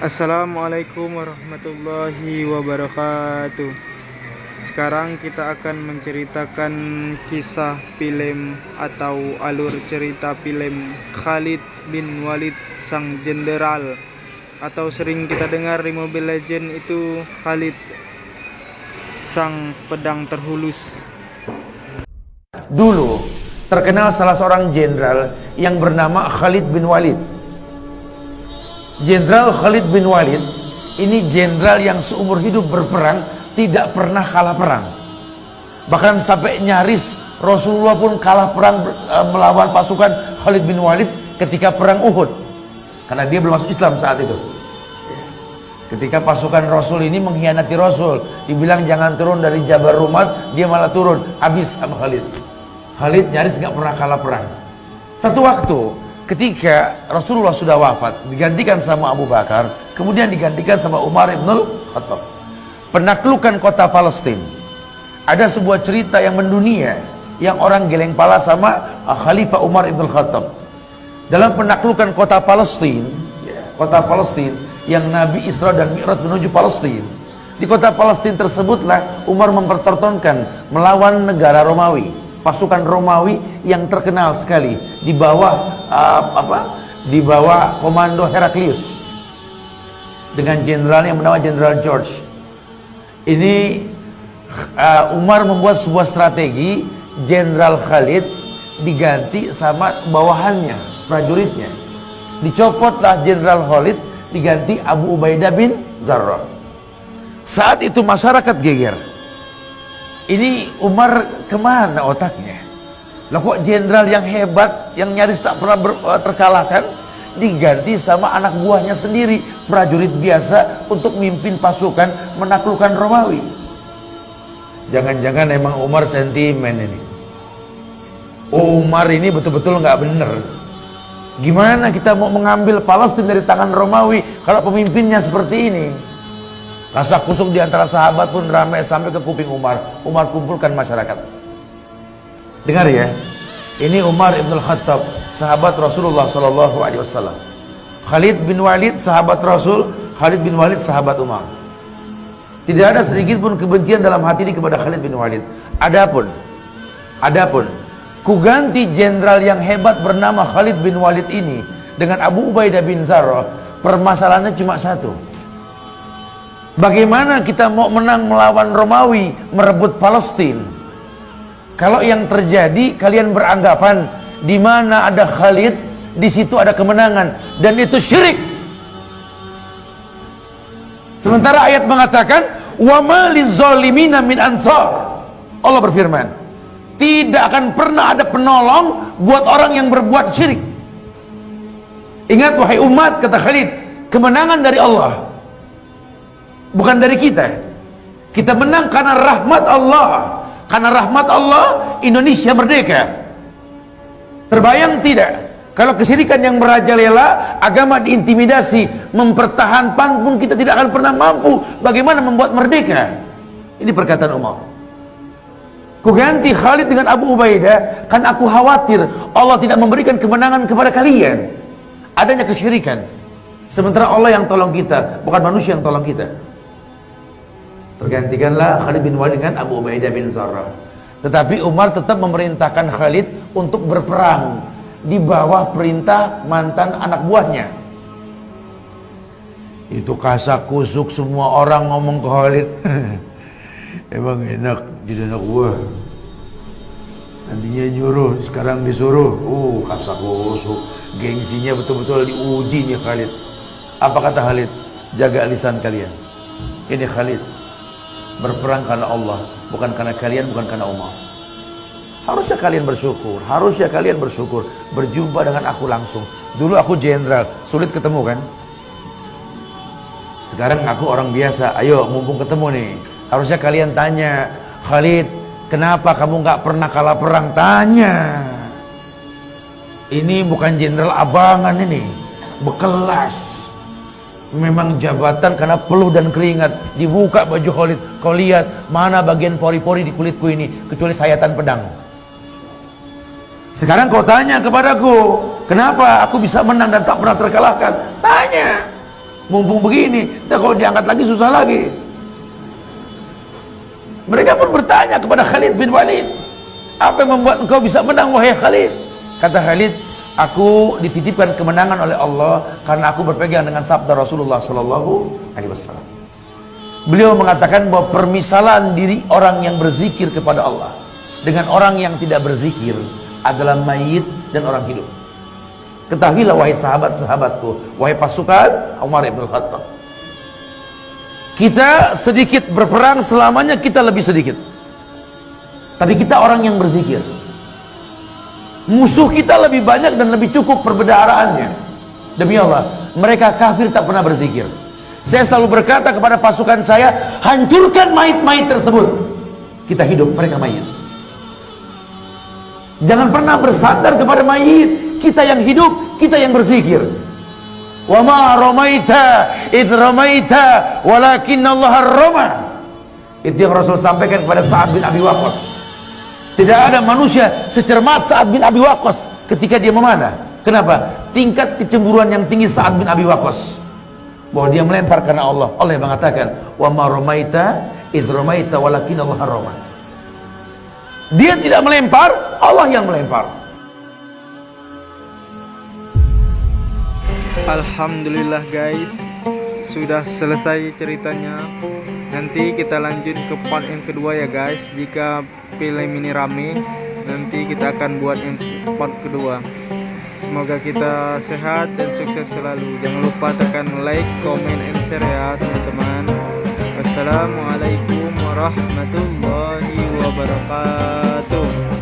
Assalamualaikum warahmatullahi wabarakatuh. Sekarang kita akan menceritakan kisah film atau alur cerita film Khalid bin Walid Sang Jenderal, atau sering kita dengar di Mobile Legends itu Khalid Sang Pedang Terhulus. Dulu terkenal salah seorang jenderal yang bernama Khalid bin Walid. Jenderal Khalid bin Walid ini jenderal yang seumur hidup berperang tidak pernah kalah perang. Bahkan sampai nyaris Rasulullah pun kalah perang melawan pasukan Khalid bin Walid ketika perang Uhud, karena dia belum masuk Islam saat itu. Ketika pasukan Rasul ini mengkhianati Rasul, dibilang jangan turun dari Jabal Rumat, dia malah turun, habis sama Khalid. Khalid nyaris gak pernah kalah perang. Satu waktu ketika Rasulullah sudah wafat, digantikan sama Abu Bakar, kemudian digantikan sama Umar ibn Khattab. Penaklukan kota Palestina. Ada sebuah cerita yang mendunia, yang orang geleng pala sama Khalifah Umar ibn Khattab. Dalam penaklukan kota Palestina, yang Nabi Isra dan Mi'raj menuju Palestina. Di kota Palestina tersebutlah Umar mempertontonkan melawan negara Romawi, pasukan Romawi yang terkenal sekali di bawah di bawah komando Heraklius dengan jenderal yang bernama Jenderal George. Ini Umar membuat sebuah strategi, Jenderal Khalid diganti sama bawahannya, prajuritnya. Dicopotlah Jenderal Khalid, diganti Abu Ubaidah bin Jarrah. Saat itu masyarakat geger. Ini Umar kemana otaknya? Lah kok jenderal yang hebat, yang nyaris tak pernah terkalahkan, diganti sama anak buahnya sendiri, prajurit biasa, untuk mimpin pasukan menaklukkan Romawi. Jangan-jangan emang Umar sentimen ini. Umar ini betul-betul nggak bener. Gimana kita mau mengambil Palestina dari tangan Romawi kalau pemimpinnya seperti ini? Kasak kusuk di antara sahabat pun ramai sampai ke kuping Umar. Umar kumpulkan masyarakat. Dengar ya, ini Umar ibn Khattab, sahabat Rasulullah SAW. Khalid bin Walid sahabat Rasul, Khalid bin Walid sahabat Umar. Tidak ada sedikit pun kebencian dalam hati ini kepada Khalid bin Walid. Adapun ku ganti jenderal yang hebat bernama Khalid bin Walid ini dengan Abu Ubaidah bin Jarrah. Permasalahannya cuma satu. Bagaimana kita mau menang melawan Romawi, merebut Palestina? Kalau yang terjadi kalian beranggapan di mana ada Khalid, di situ ada kemenangan, dan itu syirik. Sementara ayat mengatakan, "Wa ma lizzalimin min ansar." Allah berfirman, tidak akan pernah ada penolong buat orang yang berbuat syirik. Ingat wahai umat, kata Khalid, kemenangan dari Allah, bukan dari kita. Kita menang karena rahmat Allah. Karena rahmat Allah, Indonesia merdeka. Terbayang tidak? Kalau kesyirikan yang merajalela, agama diintimidasi, mempertahankan pun kita tidak akan pernah mampu. Bagaimana membuat merdeka? Ini perkataan Umar. Ku ganti Khalid dengan Abu Ubaidah, kan aku khawatir Allah tidak memberikan kemenangan kepada kalian. Adanya kesyirikan. Sementara Allah yang tolong kita, bukan manusia yang tolong kita. Tergantikanlah Khalid bin Walid dengan Abu Ubaidah bin Jarrah. Tetapi Umar tetap memerintahkan Khalid untuk berperang di bawah perintah mantan anak buahnya. Itu kasak kusuk semua orang ngomong ke Khalid. Emang enak jadi anak buah. Nantinya nyuruh, sekarang disuruh. Kasak kusuk. Gengsinya betul-betul diuji nih Khalid. Apa kata Khalid? Jaga lisan kalian. Ini Khalid, berperang karena Allah, bukan karena kalian, bukan karena Umar. Harusnya kalian bersyukur, berjumpa dengan aku langsung. Dulu aku jenderal, sulit ketemu kan? Sekarang aku orang biasa, ayo mumpung ketemu nih. Harusnya kalian tanya, Khalid, kenapa kamu gak pernah kalah perang? Tanya. Ini bukan jenderal abangan ini, berkelas. Memang jabatan karena peluh dan keringat. Dibuka baju Khalid, kau lihat mana bagian pori-pori di kulitku ini, kecuali sayatan pedang. Sekarang kau tanya kepadaku, kenapa aku bisa menang dan tak pernah terkalahkan? Tanya. Mumpung begini, dan kalau diangkat lagi susah lagi. Mereka pun bertanya kepada Khalid bin Walid, apa yang membuat engkau bisa menang wahai Khalid? Kata Khalid, aku dititipkan kemenangan oleh Allah karena aku berpegang dengan sabda Rasulullah sallallahu alaihi wasallam. Beliau mengatakan bahwa permisalan diri orang yang berzikir kepada Allah dengan orang yang tidak berzikir adalah mayit dan orang hidup. Ketahuilah wahai sahabat-sahabatku, wahai pasukan Umar ibn Khattab, kita sedikit berperang, selamanya kita lebih sedikit, tapi kita orang yang berzikir. Musuh kita lebih banyak dan lebih cukup perbedaraannya. Demi Allah, mereka kafir tak pernah berzikir. Saya selalu berkata kepada pasukan saya, hancurkan mayit-mayit tersebut. Kita hidup, mereka mayit. Jangan pernah bersandar kepada mayit. Kita yang hidup, kita yang berzikir. Wa ma ramaita id ramaita walakinna Allah rama. Itu yang Rasul sampaikan kepada Sa'ad bin Abi Waqqas. Tidak ada manusia secermat Sa'ad bin Abi Waqqas ketika dia memanah. Kenapa? Tingkat kecemburuan yang tinggi Sa'ad bin Abi Waqqas, bahwa dia melempar karena Allah. Allah yang mengatakan, wa ma ramaita id ramaita walakinna Allah rama. Dia tidak melempar, Allah yang melempar. Alhamdulillah guys, sudah selesai ceritanya. Nanti kita lanjut ke part yang kedua ya guys. Jika film ini rame, nanti kita akan buat yang part kedua. Semoga kita sehat dan sukses selalu. Jangan lupa tekan like, comment, and share ya teman-teman. Wassalamualaikum warahmatullahi wabarakatuh.